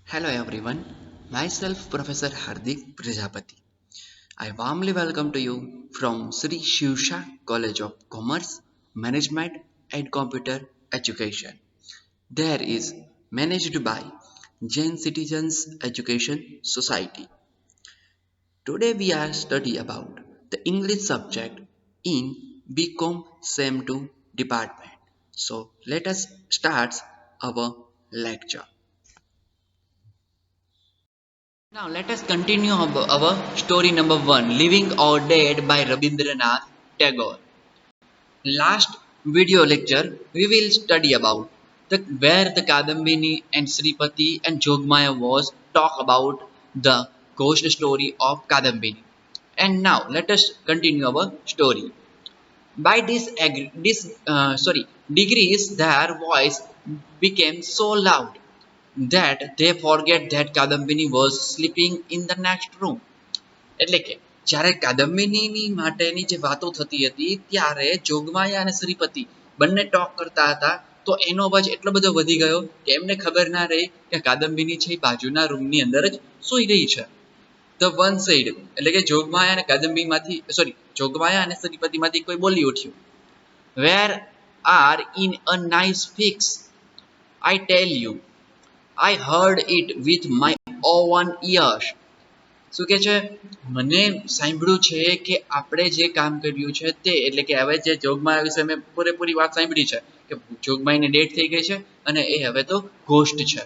Hello everyone, myself Professor Hardik Prajapati. I warmly welcome to you from Sri Shivsha College of Commerce, Management and Computer Education. There is managed by Jain Citizens Education Society. Today we are study about the English subject in BCom SEM 2 department. So let us start our lecture. Now let us continue our story number one, Living or Dead by Rabindranath Tagore. Last video lecture we will study about where the Kadambini and Sripati and Jogmaya was talk about the ghost story of Kadambini. And now let us continue our story. By degrees, their voice became so loud that they forget that Kadambini was sleeping in the next room. એટલે કે જ્યારે કાદંબિનીની માટેની જે વાતો થતી હતી ત્યારે જોગમાયા અને શ્રીપતિ બંને ટોક કરતા હતા તો એનો અવાજ એટલો બધો વધી ગયો કે એમને ખબર ના રહી કે કાદંબિની છે એ બાજુના રૂમની અંદર જ સૂઈ રહી છે. ધ વન સાઈડ એટલે કે જોગમાયા અને જોગમાયા અને શ્રીપતિમાંથી કોઈ બોલી ઉઠ્યું, where are in a nice fix, I tell you, I heard it with my own ears. શું કે છે, મને સાંભળ્યું છે કે આપણે જે કામ કર્યું છે તે એટલે કે હવે જે જોગમાયા વિશે મેં પૂરેપૂરી વાત સાંભળી છે કે જોગમાયાની ડેથ થઈ ગઈ છે અને એ હવે તો ઘોસ્ટ છે.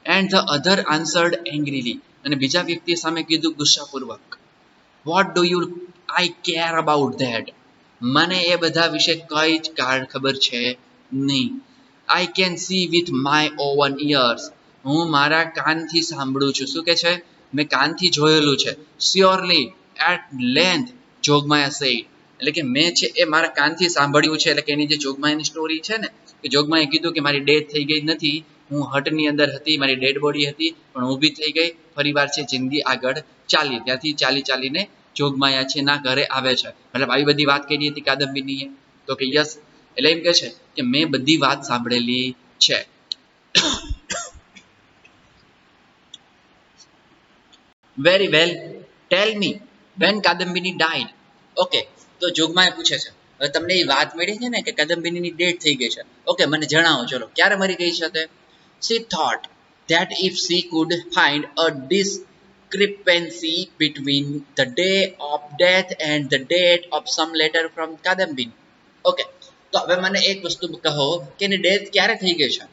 And the other answered angrily, અને બીજા વ્યક્તિએ સામે કીધું ગુસ્સાપૂર્વક, what do you I care about that, મને એ બધા વિશે કઈ જ ખબર છે નહીં. I can see with my own ears, હું મારા કાનથી સાંભળું છું. શું કે છે, મેં કાનથી જોયેલું છે. સ્યોરલી એટ લેન્થ જોગમાયા સેડ, એટલે કે મેં છે એ મારા કાનથી સાંભળ્યું છે. એટલે કે એની જે જોગમાયાની સ્ટોરી છે ને, કે જોગમાએ કીધું કે મારી ડેથ થઈ ગઈ નથી, હું હટની અંદર હતી, મારી ડેડ બોડી હતી પણ ઊભી થઈ ગઈ, ફરીવાર છે જિંદગી આગળ ચાલી. ત્યાંથી ચાલીને જોગમાયા છે ના ઘરે આવે છે. મતલબ આવી બધી વાત કરી હતી કાદંબિનીએ, તો કે યસ, એટલે એમ કે છે કે મેં બધી વાત સાંભળેલી છે. Very well, tell me when Kadambini died. Okay, તો જોગમાએ પૂછે છે હવે તમને એ વાત મળી છે ને કે કાદંબિનીની ડેથ થઈ ગઈ છે, ઓકે મને જણાવો ચલો ક્યારે મરી ગઈ છે તે. She thought that if she could find a discrepancy between the day of death and the date of some letter from Kadambini. Okay, તો હવે મને એક વસ્તુ કહો કે એની ડેથ ક્યારે થઈ ગઈ છે.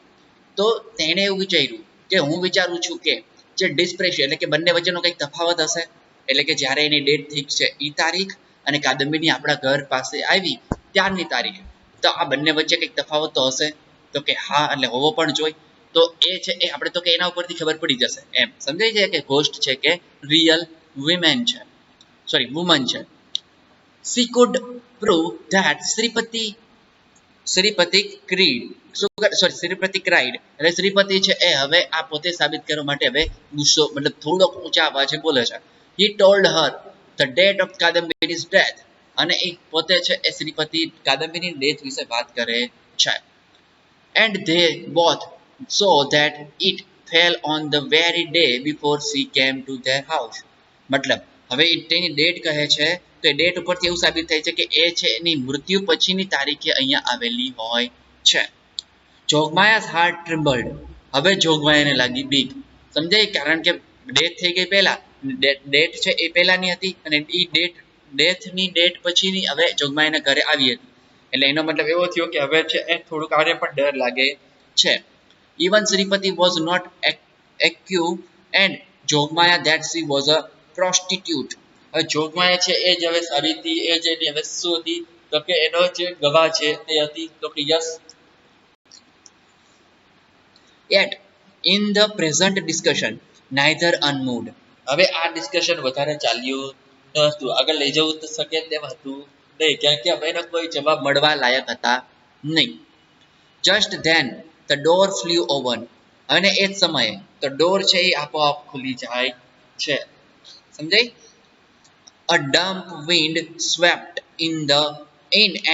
તો તેણે એવું વિચાર્યું કે હું વિચારું છું કે જે ડિસ્પ્રેશન એટલે કે બંને વચ્ચેનો કંઈક તફાવત હશે. એટલે કે જ્યારે એની ડેટ થઈ છે એ તારીખ અને કાદંબિની આપણા ઘર પાસે આવી ત્યારની તારીખ, તો આ બંને વચ્ચે કંઈક તફાવત તો હશે. તો કે હા, એટલે હોવો પણ જોઈએ. તો એ છે એ આપણે તો કે એના ઉપરથી ખબર પડી જશે એમ સમજાય છે કે ઘોસ્ટ છે કે રિયલ વુમેન છે, વુમન છે. She could prove that Shripati cried, એટલે શ્રીપતિ છે એ હવે આ પોતે સાબિત કરવા માટે હવે ગુસ્સો મતલબ થોડોક ઊંચા અવાજે બોલે છે. He told her the date of Kadambini's death, અને એ પોતે છે એ શ્રીપતિ કાદંબિની ડેથ વિશે વાત કરે છે. And they both saw that it fell on the very day before she came to their house. મતલબ હવે તેની ડેટ કહે છે તો એ ડેટ ઉપરથી એવું સાબિત થાય છે કે એ છે એની મૃત્યુ પછીની તારીખે અહીંયા આવેલી હોય છે. જોગમાયા's heart trembled, હવે જોગમાયાને લાગી બીક. સમજાય, કારણ કે ડેથ થઈ ગઈ પહેલા, ડેટ છે એ પહેલાની હતી અને એ ડેથની ડેટ પછીની હવે જોગમાયાના ઘરે આવી હતી. એટલે એનો મતલબ એવો થયો કે હવે છે એ થોડુંક આને પણ ડર લાગે છે. Even Sripati was not accused and Jogmaya that she was a prostitute. હવે જોગમાયા છે એ જ હવે સાબિતી એ જ એની હવે શું હતી તો કે એનો જે ગવાહ છે તે હતી તો કે yes. Yet in the present discussion neither unmoved. હવે આ ડિસ્કશન વધારે ચાલ્યું ન હતું, આગળ લઈ જવું તો શકે તેમ હતું નહીં, કારણ કે હવે એનો કોઈ જવાબ મળવા લાયક હતા નહીં. Just then the door flew open, અને એ જ સમયે તો ડોર છે એ આપોઆપ ખુલી જાય છે. સમજાય. A damp wind swept in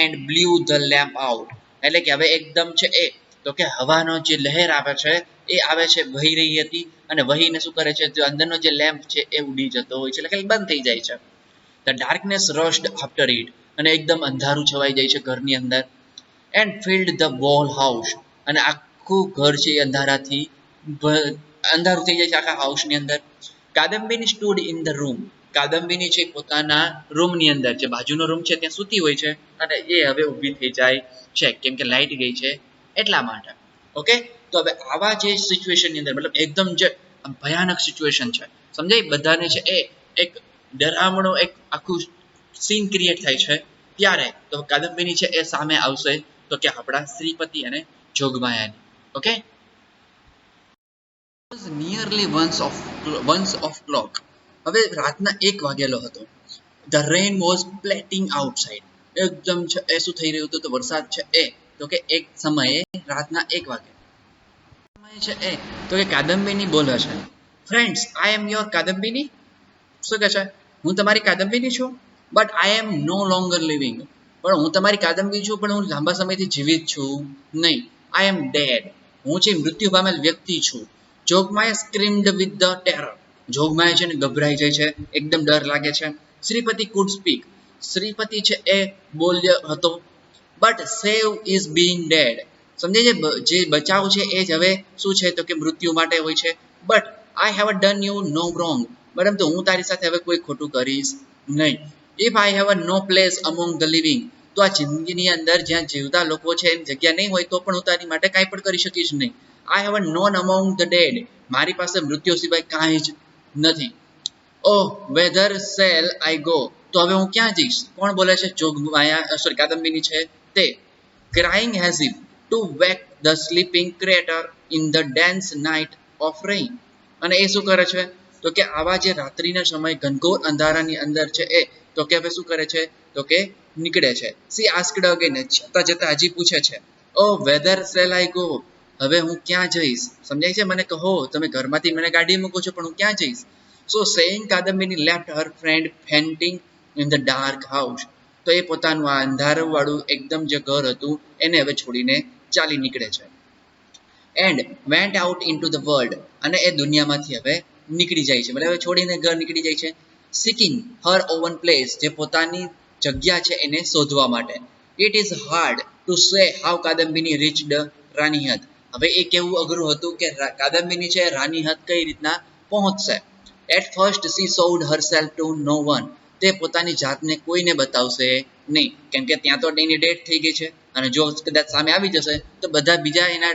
and blew the lamp out. એટલે કે હવે એકદમ છે એ તો કે હવાનો જે લહેર આવે છે એ આવે છે વહી રહી હતી અને વહીને શું કરે છે, જો અંદરનો જે લેમ્પ છે એ ઉડી જતો હોય છે, એટલે કે બંધ થઈ જાય છે. ધ ડાર્કનેસ રશ્ડ આફ્ટર ઇટ, અને એકદમ અંધારું છવાઈ જાય છે ઘરની અંદર. And field the wall house, અને આખું ઘર છે એ અંધારાથી અંધારું થઈ જાય છે આખા હાઉસની અંદર. કાદમ્બિની સ્ટૂડ ઇન ધ રૂમ, કાદમ્બિની છે પોતાના રૂમની અંદર, જે બાજુનો રૂમ છે ત્યાં સૂતી હોય છે, અને એ હવે ઊભી થઈ જાય છે કેમ કે લાઇટ ગઈ છે એટલા માટે. ઓકે, તો હવે આવા જે સિચ્યુએશનની અંદર, મતલબ એકદમ જે ભયાનક સિચ્યુએશન છે, સમજાય બધાને છે, એ એક ડરામણો એક આખું સીન ક્રિએટ થાય છે ત્યારે તો કાદમ્બિની છે એ સામે આવશે, તો કે આપણા શ્રીપતિ અને જોગમાયાની. Okay, nearly once of clock, હવે રાતના 1 વાગેલો હતો. The rain was pelting outside, એકદમ છે એ શું થઈ રહ્યું હતું, તો વરસાદ છે એ, તો કે એક સમયે રાતના 1 વાગે સમય છે એ, તો કે કાદમ્બિની બોલે છે, ફ્રેન્ડ્સ આઈ એમ યોર કાદમ્બિની, શું કહે છે, હું તમારી કાદમ્બિની છું, but I am no longer living, પણ હું તમારી કાદમ્બિની છું પણ હું લાંબા સમયથી જીવિત છું નહીં. આઈ એમ ડેડ, હું છે મૃત્યુ પામેલ વ્યક્તિ છું. Jogmaya screamed with the terror, Jogmaya છે ને ગભરાઈ જાય છે, એકદમ ડર લાગે છે. શ્રીપતિ કુડ સ્પીક, શ્રીપતિ છે એ બોલ્યો હતો, but save is being dead, સમજે છે જે બચાવ છે એ જ હવે શું છે, તો કે મૃત્યુ માટે હોય છે. But I have done you no wrong, પરંતુ હું તારી સાથે હવે કોઈ ખોટું કરીશ નહીં. If I have no place among the living, તો આ જિંદગીની અંદર જ્યાં જીવતા લોકો છે એની જગ્યા નહીં હોય તો પણ હું તારી માટે કાંઈ પણ કરી શકીશ નહીં. I have none among the dead, મારી પાસે મૃત્યુ સિવાય કાંઈ જ નથી. Oh whither shall I go, તો હવે હું ક્યાં જઈશ, કોણ બોલે છે, જોગમાયા સોરી કાદમ્બિની છે તે. Crying as if to wake the sleeping creator in the dense night of rain, અને એ શું કરે છે, તો કે આવા જે રાત્રિના સમય ઘનઘોર અંધારાની અંદર છે એ, તો કે હવે શું કરે છે, તો કે નીકળે છે. સી આસ્ક્ડ અગેન, જતા જતા હજી પૂછે છે, ઓ વેધર શેલ આઈ ગો, હવે હું ક્યાં જઈશ, સમજાય છે, મને કહો, તમે ઘરમાંથી મને કાઢી મૂકો છો પણ હું ક્યાં જઈશ. So saying Kadambini left her friend fainting in the dark house, તો એ પોતાનું આ અંધારું વાળું એકદમ જે ઘર હતું એને હવે છોડીને ચાલી નીકળે છે. And vent out into the world, અને એ દુનિયામાંથી હવે નીકળી જાય છે, મતલબ હવે છોડીને ઘર નીકળી જાય છે. સિકિંગ હર ઓવન પ્લેસ, જે પોતાની જગ્યા છે એને શોધવા માટે. It is hard to say how Kadambini reached Ranihat, હવે એ કેવું અઘરું હતું કે કાદમ્બિની છે રાનીહદ કઈ રીતના પહોંચશે. At first she sold herself to no one, તે પોતાની જાતને કોઈને બતાવશે નહીં, કેમ કે ત્યાં તો એની ડેથ થઈ ગઈ છે, અને જો કદાચ સામે આવી જશે તો બધા બીજા એના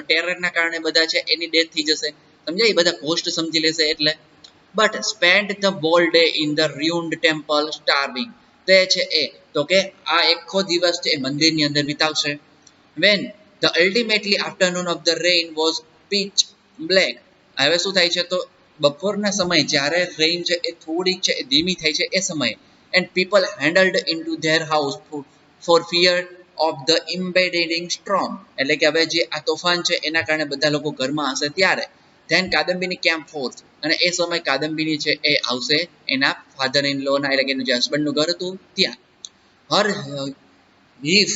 ટેરરના કારણે બધા છે એની ડેથ થઈ જશે, સમજાય, એ બધા પોસ્ટ સમજી લેશે એટલે. But spend the whole day in the ruined temple starving, તે છે એ, તો કે આ આખો દિવસ છે એ મંદિરની અંદર વિતાવશે. When the ultimately afternoon of the rain was pitch black, હવે શું થાય છે, તો બપોરના સમય જ્યારે રેઇન છે એ થોડીક છે એ ધીમી થાય છે એ સમયે. And people huddled into their house for fear of the impending storm, એટલે કે હવે જે આ તોફાન છે એના કારણે બધા લોકો ઘરમાં હશે ત્યારે. ધેન કાદમ્બિની કેમ્પ ફોર્થ, અને એ સમય કાદમ્બિની છે એ આવશે એના ફાધર ઇન લો ના, એટલે કે એનું જે હસબન્ડનું ઘર હતું ત્યાં. હર હીફ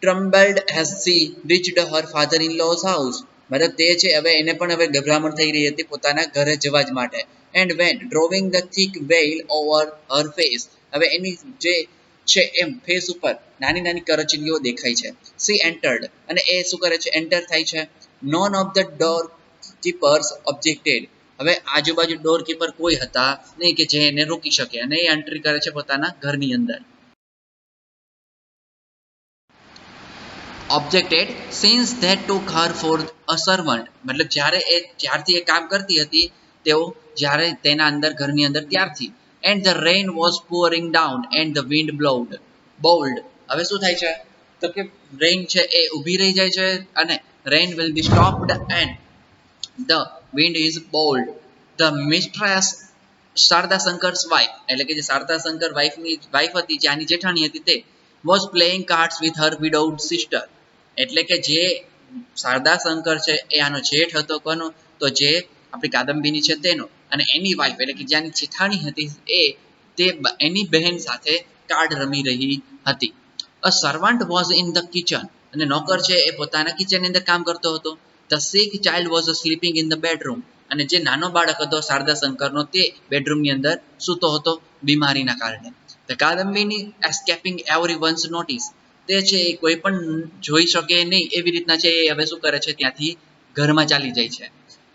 trembled as she reached her father in law's house, મતલબ તે છે હવે એને પણ હવે ગભરામણ થઈ રહી હતી પોતાના ઘરે જવા જ માટે. And when drawing the thick veil over her face, હવે એની જે છે એમ ફેસ ઉપર નાની નાની કરચલીઓ દેખાય છે. સી એન્ટર્ડ, અને એ શું કરે છે, એન્ટર થાય છે. None of the door keepers objected, હવે આજુબાજુ ડોર કીપર કોઈ હતા નહીં કે જે એને રોકી શકે, અને એ એન્ટ્રી કરે છે પોતાના ઘરની અંદર. Objected since that took her for a servant, મતલબ જ્યારથી એ કામ કરતી હતી તેઓ જ્યારે તેના અંદર ઘરની અંદર ત્યારથી. And the rain was pouring down and the wind bold, હવે શું થાય છે, તો કે રેઇન છે એ ઊભી રહી જાય છે, અને rain will be stopped and the wind is bold. The mistress Sharda Shankar's wife, એટલે કે જે શારદા શંકર વાઇફ હતી, જે આની જેઠાણી હતી, તે was playing cards with her widowed sister, એટલે કે જે શારદા શંકર છે એ આનો જેઠ હતો, કોનો, તો જે આપણી કાદમ્બિની છે તેનો, અને એની વાઇફ એટલે કે જ્યાંની જેઠાણી હતી એ તે એની બહેન સાથે કાર્ડ રમી રહી હતી. A servant was in the kitchen, અને નોકર છે એ પોતાના કિચનની અંદર કામ કરતો હતો. The sick child was sleeping in the bedroom. અને જે નાનો બાળક હતો શારદા શંકરનો તે બેડરૂમની અંદર સૂતો હતો બીમારીના કારણે. The Kadambini escaping every one's notice. તે છે એ કોઈ પણ જોઈ શકે નહીં એવી રીતના છે એ હવે શું કરે છે ત્યાંથી ઘરમાં ચાલી જાય છે.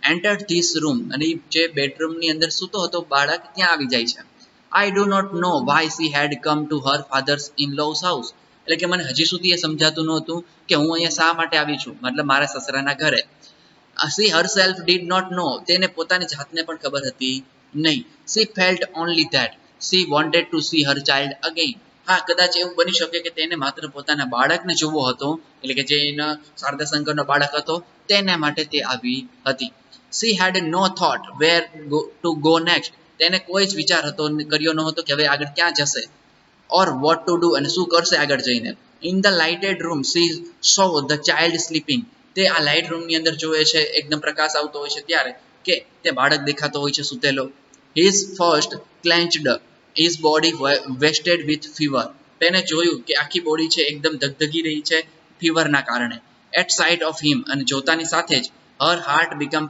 Entered this room. અને જે બેડરૂમની અંદર સૂતો હતો બાળક ત્યાં આવી જાય છે. I do not know why she had come to her father's in law's house. એટલે કે મને હજી સુધી એ સમજાતું નહોતું કે હું અહીંયા શા માટે આવી છું, મતલબ મારા સસરાના ઘરે. She herself did not know. તેને પોતાની જાતને પણ ખબર હતી નહીં. She felt only that she wanted to see her child again. હા, કદાચ એવું બની શકે કે તેને માત્ર પોતાના બાળકને જોવો હતો, એટલે કે જે એના શારદા શંકરનો બાળક હતો તેના માટે તે આવી હતી. She had no thought where to go next. તેને કોઈ જ વિચાર હતો કર્યો ન હતો કે હવે આગળ ક્યાં જશે. Or what to do. અને શું કરશે આગળ જઈને. In the lighted room she saw the child sleeping. તે આ લાઇટ રૂમની અંદર જોવે છે, એકદમ પ્રકાશ આવતો હોય છે ત્યારે કે તે બાળક દેખાતો હોય છે સૂતેલો. His fist clenched, his body wasted with fever. તેને જોયું કે આખી બોડી છે એકદમ ધગધગી રહી છે ફીવરના કારણે. At sight of him. અને જોતાની સાથે જ her heart become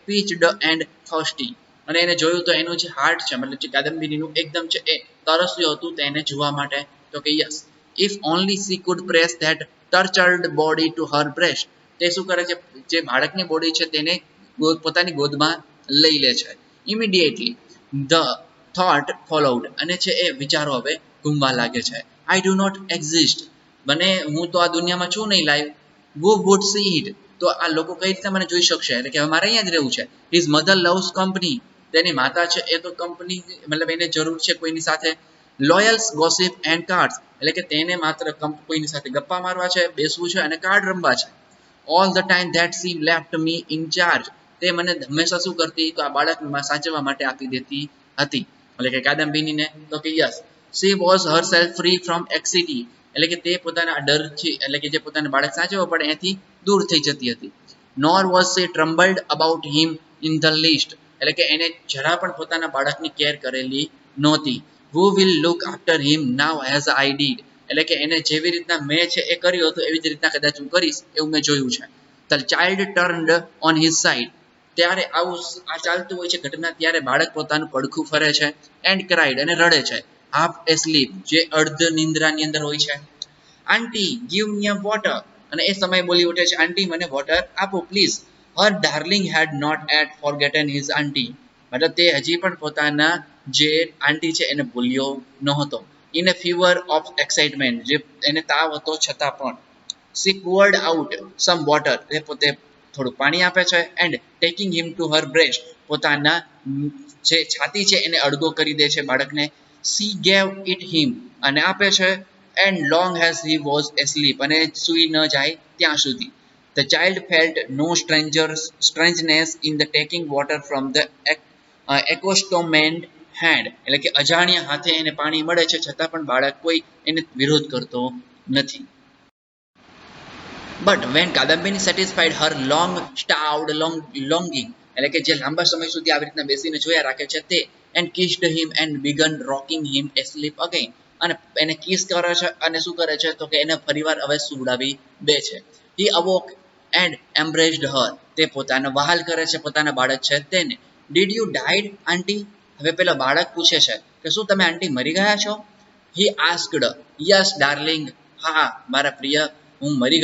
parched and thirsty. અને એને જોયું તો એનું જે હાર્ટ છે, મતલબ જે કાદમ્બિનીનું એકદમ છે એ તરસ્યું હતું તેને જોવા માટે. તો કે yes, if only she could press that tortured body to her breast. તે શું કરે છે, જે બાળકની બોડી છે તેને પોતાની ગોદમાં લઈ લે છે. Immediately the thought followed. અને છે એ વિચારો હવે ઘૂમવા લાગે છે. I do not exist. મને હું તો આ દુનિયામાં છું નહીં live. Who would see it. તો આ લોકો કઈ રીતે મને જોઈ શકશે, એટલે કે હવે મારે અહીંયા જ રહેવું છે. His mother loves company. તેની માતા છે એ તો કંપની, મતલબ એને જરૂર છે કોઈની સાથે. લોયલ્સ ગોસિપ એન્ડ કાર્ડ્સ. એટલે કે તેને માત્ર કોઈની સાથે ગપ્પા મારવા છે, બેસવું છે અને કાર્ડ રમવા છે. All the time that she left me in charge. તે મને હંમેશા શું કરતી, તો આ બાળક સાચવવા માટે આપી દેતી હતી, એટલે કે કાદમ્બિનીને. તો કે yes, she was herself free from anxiety. એટલે કે તે પોતાના ડરથી, એટલે કે જે પોતાના બાળક સાચવવા પડે એથી દૂર થઈ જતી હતી. Nor was she troubled about him in the least. એટલે કે એને જરા પણ પોતાના બાળકની કેર કરેલી નહોતી. Who will look after him now as I did. એટલે કે એને જેવી રીતના મેં છે એ કર્યું હતું એવી જ રીતના કદાચ હું કરીશ એવું મેં જોયું છે. The child turned on his side. ત્યારે આવું આ ચાલતું હોય છે ઘટના, ત્યારે બાળક પોતાનું પડખું ફરે છે. And cried. અને રડે છે. હાફ એસ્લીપ. જે અર્ધ નિંદ્રાની અંદર હોય છે. આંટી ગીવ મી અ વોટર. અને એ સમયે બોલી ઉઠે છે, આંટી મને વોટર આપો please. Her darling had not yet forgotten his aunty. મતલબ તે હજી પણ પોતાના જે આંટી છે એને ભૂલ્યો ન હતો. In a fever of excitement. જે એને તાવ હતો છતાં પણ. She poured out some water. એ પોતે થોડું પાણી આપે છે. And taking him to her breast. પોતાના જે છાતી છે એને અડગો કરી દે છે બાળકને. She gave it him. અને આપે છે. And long has he was asleep. અને સૂઈ ન જાય ત્યાં સુધી. The child felt no strangeness in the taking water from the accustomed hand. એટલે કે અજાણ્યા હાથે એને પાણી મળે છે છતાં પણ બાળક કોઈ એને વિરોધ કરતો નથી. But when Kadambini satisfied her long starved longing. એટલે કે જે લાંબા સમય સુધી આવી રીતના બેસીને જોયા રાખે છે તે. And kissed him and began rocking him asleep again. અને એને કિસ કરે છે અને શું કરે છે તો કે એને ફરીવાર હવે સુવડાવી દે છે. હી અવોક એન્ડ એમ્બ્રેસ્ડ હર. તે પોતાનો વહાલ કરે છે પોતાના બાળક છે તેને. ડીડ યુ ડાઈડ આંટી. હવે પેલો બાળક પૂછે છે કે શું તમે આંટી મરી ગયા છો. હી આસ્કડ યસ ડાર્લિંગ. હા મારા પ્રિય, હું મરી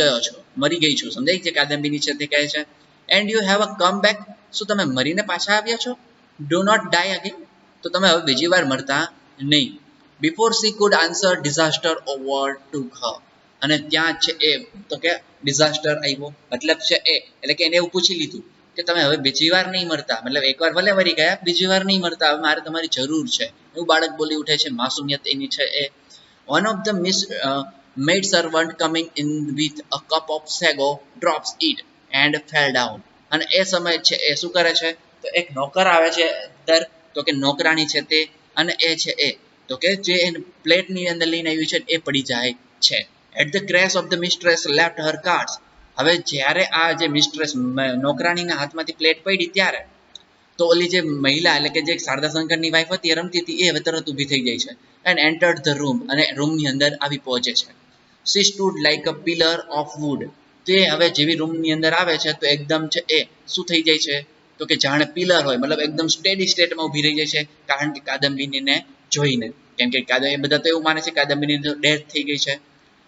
ગઈ છું. સમજાય છે કાદમ્બિની છે તે કહે છે. And you have a come back. શું તમે મરીને પાછા આવ્યા છો. Do not die again. તો તમે હવે બીજી વાર મરતા નહીં. Before she could answer disaster overtook her. અને ત્યાં છે એ તો કે ડિઝાસ્ટર આવ્યો, મતલબ છે એ, એટલે કે એને એવું પૂછી લીધું કે તમે હવે બીજી વાર નહીં મરતા, મતલબ એકવાર ભલે મરી ગયા, બીજી વાર નહીં મરતા, હવે મારે તમારી જરૂર છે એવું બાળક બોલી ઉઠે છે. માસુમિયત એની છે એ. One of the maid servant coming in with a cup of sago drops it and fell down. અને એ સમય છે એ શું કરે છે તો એક નોકર આવે છે અંદર, તો કે નોકરાણી છે તે, અને એ છે એ તો કે જે પ્લેટની અંદર લઈને આવી છે એ પડી જાય છે. At the crash of the mistress left her cards. હવે જ્યારે આ જે મિસ્ટ્રેસ નોકરાણીના હાથમાંથી પ્લેટ પડી ત્યારે તો ઓલી જે મહિલા, એટલે કે જે શારદા શંકરની વાઈફ હતી એ રમતી હતી, એ હવે તરત ઊભી થઈ જાય છે. And entered the room. અને રૂમની અંદર આવી પહોંચે છે. She stood like a pillar of wood. તે હવે જેવી રૂમની અંદર આવે છે તો એકદમ છે એ શું થઈ જાય છે તો કે જાણે પિલર હોય, મતલબ એકદમ સ્ટેડી સ્ટેટમાં ઊભી રહી જાય છે, કારણ કે કાદમ્બિનીને જોઈને. કેમ કે એ બધા તો એવું માને છે કાદમ્બિની ડેથ થઈ ગઈ છે.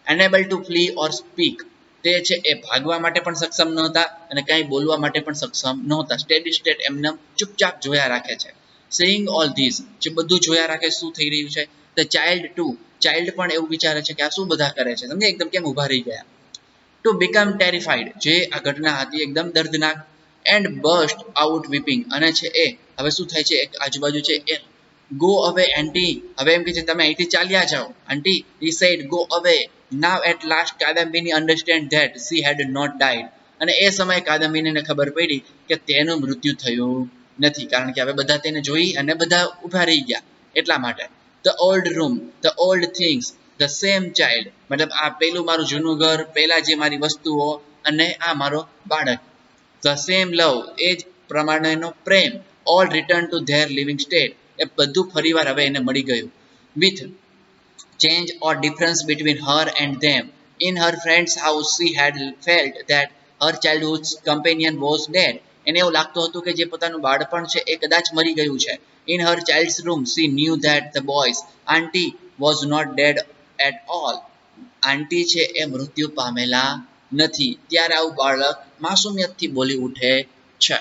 એનેબલ ટુ ફ્લી ઓર સ્પીક, તે છે એ ભાગવા માટે પણ સક્ષમ નહોતા અને કંઈ બોલવા માટે પણ સક્ષમ નહોતા. સ્ટેડી સ્ટેટ એમને ચૂપચાપ જોયા રાખે છે. સેઇંગ ઓલ ધીસ, જે બધું જોયા રાખે શું થઈ રહ્યું છે. ધ ચાઇલ્ડ ટુ, ચાઇલ્ડ પણ એવું વિચારે છે કે આ શું બધા કરે છે, સમજે એકદમ કેમ ઊભા રહી ગયા. ટુ બીકમ ટેરિફાઈડ, જે આ ઘટના હતી એકદમ દર્દનાક. એન્ડ બર્સ્ટ આઉટ વીપિંગ, અને છે એ હવે શું થાય છે એક આજુબાજુ છે એ ગો અવે આંટી, હવે એમ કે છે તમે અહીંથી ચાલ્યા જાઓ આંટી. હી said go away. Now at last Kadambini understand that she had not died, અને એ સમયે કાદમ્બિનીને ખબર પડી કે તેનું મૃત્યુ થયું નથી, કારણ કે હવે બધા તેને જોઈ અને બધા ઊભા રહી ગયા એટલા માટે. The old room, the old things, the same child, મતલબ આ પેલું મારું જૂનું ઘર, પેલા જે મારી વસ્તુઓ, અને આ મારો બાળક. ધ સેમ લવ, એ જ પ્રમાણેનો પ્રેમ. All return to their living state, એ બધું ફરીવાર હવે એને મળી ગયું. With change or difference between her and them. In her friend's house she had felt that her childhood's companion was dead. એને એવું લાગતું હતું કે જે પોતાનું બાળપણ છે એ કદાચ મરી ગયું છે. In her child's room she knew that the boy's auntie was not dead at all. આંટી છે એ મૃત્યુ પામેલા નથી. ત્યારે આવું બાળક માસુમિયતથી બોલી ઉઠે છે.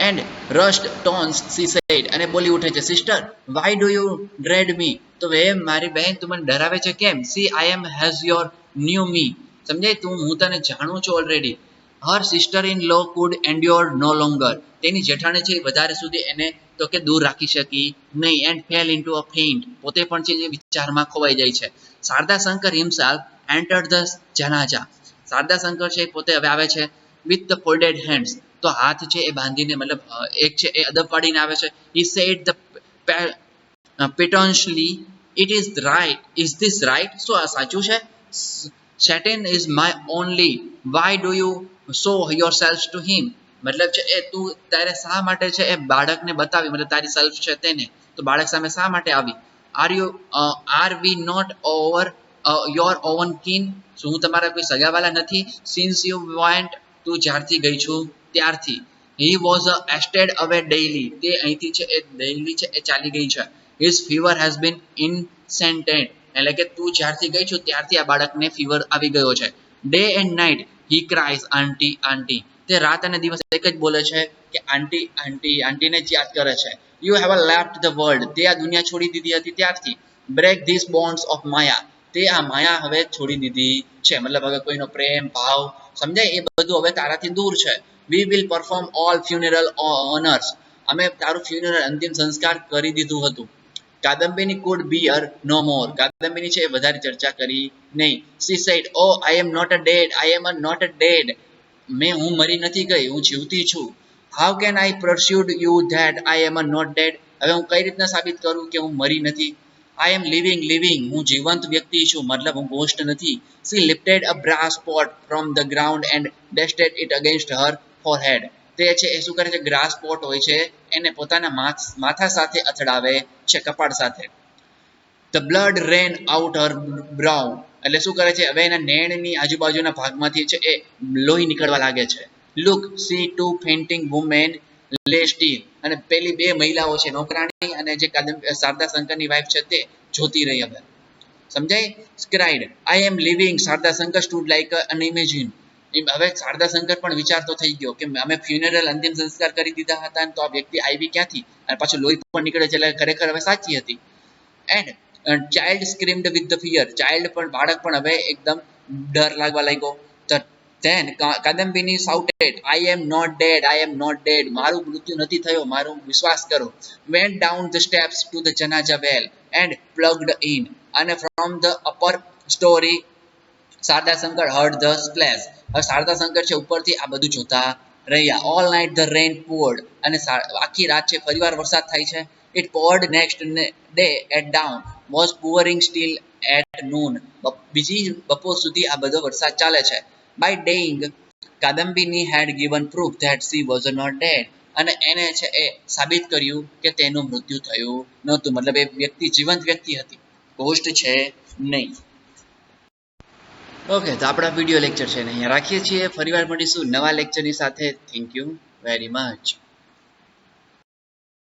And rushed tones she said, અને બોલી ઉઠે છે sister why do you dread me, તો હે મારી બહેન તું મને ડરાવે છે કેમ. see I am has your knew me, સમજાય તું હું તને જાણું છું already. her sister in law could endure no longer, તેની જેઠાણી છે વધારે સુધી એને તો કે દૂર રાખી શકી નહીં. and fell into a faint, પોતે પણ છે જે વિચારમાં ખોવાઈ જાય છે. Sharda Shankar himself entered the janaza, Sharda Shankar છે પોતે હવે આવે છે. with the folded hands, તો હાથ છે એ બાંધીને, મતલબ એક છે એ અદબ પાડીને આવે છે. he said the petulantly, it is right, is this right, શું આ સાચું છે. Satan is my only, why do you show yourselves to him, મતલબ છે એ તું તારે શા માટે છે એ બાળકને બતાવી, મતલબ તારી સેલ્ફ છે તેને તો બાળક સામે શા માટે આવી. are we not over your own kin, શું હું તમારા કોઈ સગાવાલા નથી. since you went, તું જ્યારથી ગઈ છું ત્યારથી. he was stayed away daily, તે અહીંથી છે એ ડેઈલી છે એ ચાલી ગઈ છે. his fever has been incessant, એટલે કે તું જ્યારથી ગઈ છું ત્યારથી આ બાળકને ફીવર આવી ગયો છે. day and night he cries auntie auntie, તે રાત અને દિવસ એક જ બોલે છે કે આંટી આંટી, આંટીને જ યાદ કરે છે. you have left the world, તે આ દુનિયા છોડી દીધી હતી ત્યારથી. break these bonds of maya, તે આ માયા હવે છોડી દીધી છે, મતલબ હવે કોઈનો પ્રેમ ભાવ સમજાય એ બધું હવે તારાથી દૂર છે. we will perform all funeral honors, અમે તારું ફ્યુનરલ અંતિમ સંસ્કાર કરી દીધું હતું. કાદમ્બિની could bear no more, કાદમ્બિની છે એ વધારે ચર્ચા કરી નહીં. she said oh I am not a dead, I am not a dead, હું મરી નથી ગઈ, હું જીવતી છું. how can I persuade you that I am not dead, હવે હું કઈ રીતના સાબિત કરું કે હું મરી નથી. I am living, હું જીવંત વ્યક્તિ છું, મતલબ હું ગોસ્ટ નથી. she lifted a brass pot from the ground and dusted it against her forehead, તે છે એ શું કરે છે ગ્રાસ પોટ હોય છે એને પોતાના માથા સાથે અથડાવે છે, કપાળ સાથે. the blood ran out her brow, એટલે શું કરે છે હવે એના નેણની આજુબાજુના ભાગમાંથી છે એ લોહી નીકળવા લાગે છે. look see two fainting women lay still, અને પેલી બે મહિલાઓ છે નોકરાણી અને જે શારદા શંકરની વાઇફ છે તે જોતી રહી. હવે સમજાય. cried I am living, Sharda Shankar stood like an imagine, હવે શારદા શંકર પણ વિચારતો થઈ ગયો કે અમે ફ્યુનરલ અંતિમ સંસ્કાર કરી દીધા હતા તો આ વ્યક્તિ આવી ક્યાંથી, અને પાછું લોહી પણ નીકળે છે એટલે ખરેખર હવે સાચી હતી. And child screamed with the fear, child પણ બાળક પણ હવે એકદમ ડર લાગવા લાગ્યો. then કાદમ્બિની shouted I am not dead, I am not dead, મારું મૃત્યુ નથી થયો, મારું વિશ્વાસ કરો. went down the steps to the janaza well and plugged in, અને from the upper story Sharda Shankar heard the splash, હવે શારદા શંકર છે ઉપરથી આ બધું જોતા રહ્યા. all night the rain poured, અને આખી રાત છે ફરીવાર વરસાદ થાય છે. it poured next day at dawn, was pouring still at noon, બીજી બપોર સુધી આ બધો વરસાદ ચાલે છે. by daying કાદમ્બિની had given proof that she was not dead, અને એને છે એ સાબિત કર્યું કે તેનું મૃત્યુ થયું નહોતું, મતલબ એ વ્યક્તિ જીવંત વ્યક્તિ હતી, ઘોસ્ટ છે નહીં. ઓકે, તો આપણા વિડીયો લેક્ચર છે ને અહીંયા રાખીએ છીએ. ફરીવાર મળીશું નવા લેક્ચરની સાથે. Thank you very much.